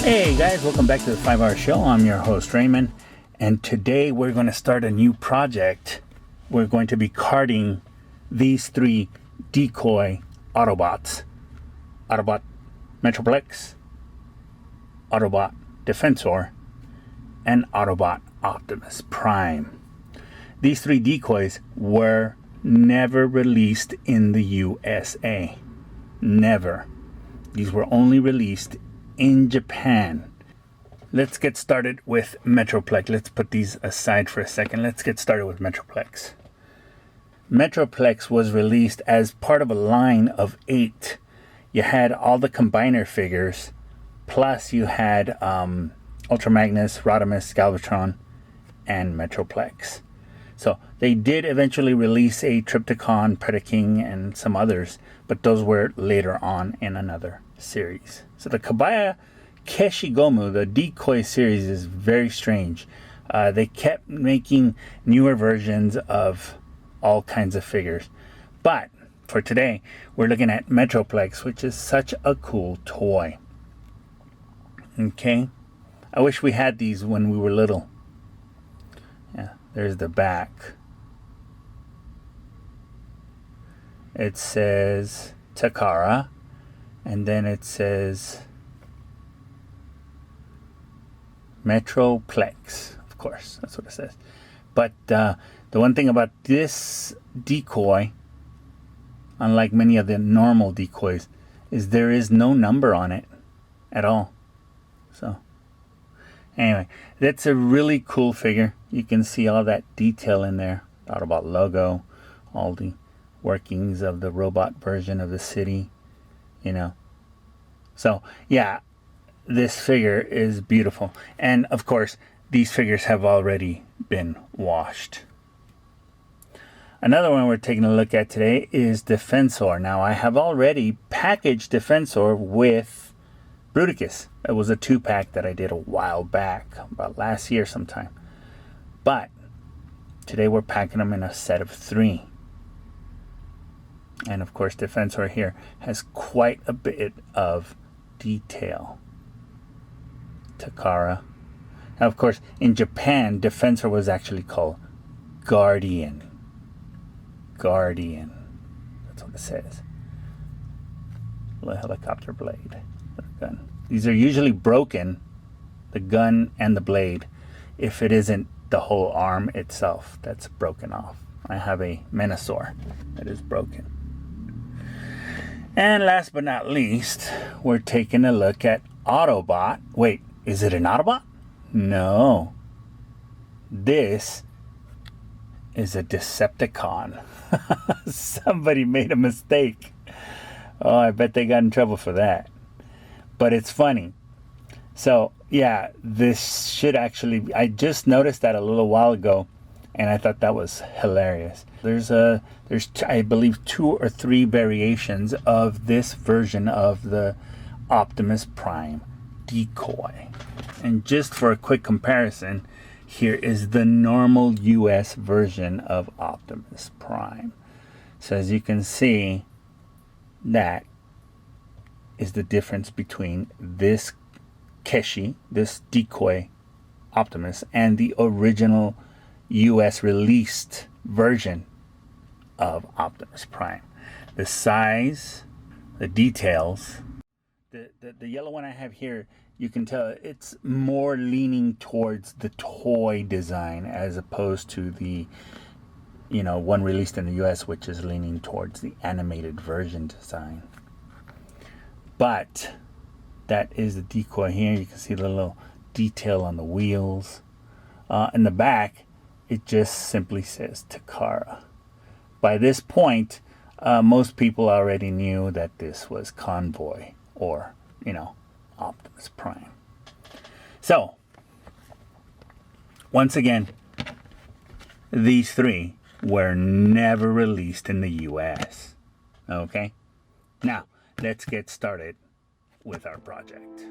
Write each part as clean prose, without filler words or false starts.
Hey guys, welcome back to the 5-Hour Show. I'm your host Raymond, and today we're going to start a new project. We're going to be carting these three Decoy Autobots. Autobot Metroplex, Autobot Defensor, and Autobot Optimus Prime. These three decoys were never released in the USA. Never. These were only released in Japan. Let's get started with Metroplex. Let's put these aside for a second. Let's get started with Metroplex. Metroplex was released as part of a line of 8. You had all the Combiner figures, plus you had Ultra Magnus, Rodimus, Galvatron, and Metroplex. So they did eventually release a Trypticon, Predaking, and some others, but those were later on in another series. So the Kabaya Keshigomu, the Decoy series, is very strange. They kept making newer versions of all kinds of figures. But for today, we're looking at Metroplex, which is such a cool toy. Okay? I wish we had these when we were little. Yeah, there's the back. It says Takara, and then it says Metroplex. Of course, that's what it says. But the one thing about this decoy, unlike many of the normal decoys, is there is no number on it at all. So anyway, that's a really cool figure. You can see all that detail in there. Autobot logo, all the workings of the robot version of the city, you know. So yeah, this figure is beautiful. And of course, these figures have already been washed. Another one we're taking a look at today is Defensor. Now, I have already packaged Defensor with Bruticus. It was a 2-pack that I did a while back, about last year sometime. But today we're packing them in a set of 3. And of course, Defensor here has quite a bit of detail. Takara. Now, of course, in Japan, Defensor was actually called Guardian. Guardian. That's what it says. Little helicopter blade. Little gun. These are usually broken, the gun and the blade, if it isn't the whole arm itself that's broken off. I have a Menasor that is broken. And last but not least, we're taking a look at Autobot. Wait, is it an Autobot? No. This is a Decepticon. Somebody made a mistake. Oh, I bet they got in trouble for that. But it's funny. So, yeah, this should actually... I just noticed that a little while ago, and I thought that was hilarious. There's I believe 2 or 3 variations of this version of the Optimus Prime Decoy. And just for a quick comparison, here is the normal US version of Optimus Prime. So as you can see, that is the difference between this Keshi, this Decoy Optimus, and the original US released version of Optimus Prime. The size, the details, the yellow one I have here, you can tell it's more leaning towards the toy design as opposed to the, you know, one released in the US, which is leaning towards the animated version design. But that is the decoy here. You can see the little detail on the wheels. In the back, it just simply says Takara. By this point, most people already knew that this was Convoy, or, you know, Optimus Prime. So, once again, these 3 were never released in the US. Okay? Now, let's get started with our project.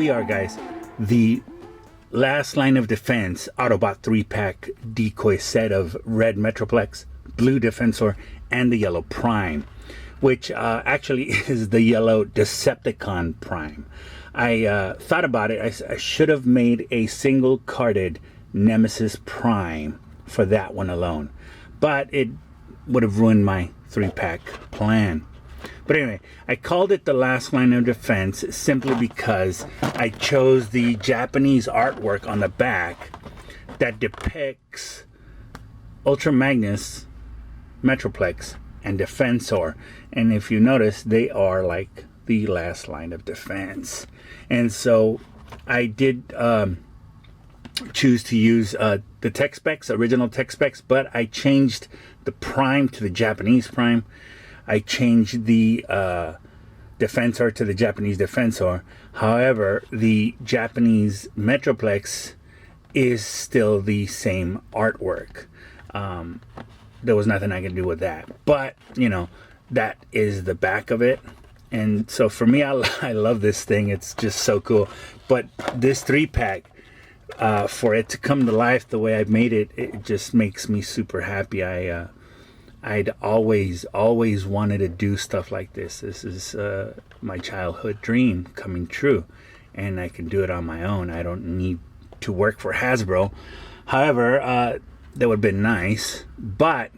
we are, guys. The last line of defense Autobot 3-pack decoy set of red Metroplex, blue Defensor, and the yellow Prime, which actually is the yellow Decepticon Prime. I thought about it. I should have made a single carded Nemesis Prime for that one alone, but it would have ruined my 3-pack plan. But anyway, I called it the last line of defense simply because I chose the Japanese artwork on the back that depicts Ultra Magnus, Metroplex, and Defensor. And if you notice, they are like the last line of defense. And so I did choose to use the tech specs, original tech specs, but I changed the Prime to the Japanese Prime. I changed the Defensor to the Japanese Defensor. However, the Japanese Metroplex is still the same artwork. There was nothing I could do with that. But, you know, that is the back of it. And so for me, I love this thing. It's just so cool. But this 3-pack, for it to come to life the way I've made it, it just makes me super happy. I'd always wanted to do stuff like this. This is my childhood dream coming true, and I can do it on my own. I don't need to work for Hasbro. However, that would have been nice, but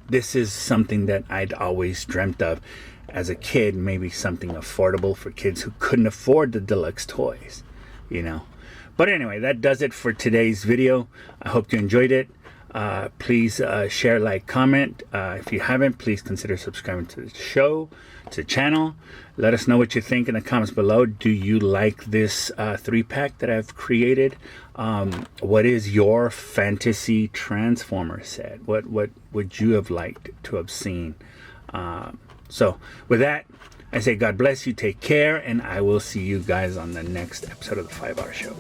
this is something that I'd always dreamt of as a kid. Maybe something affordable for kids who couldn't afford the deluxe toys, you know. But anyway, that does it for today's video. I hope you enjoyed it. Please share, like, comment. If you haven't, please consider subscribing to the show, to the channel. Let us know what you think in the comments below. Do you like this 3-pack that I've created? What is your fantasy Transformer set? What would you have liked to have seen? So with that, I say God bless you, take care, and I will see you guys on the next episode of the 5-Hour Show.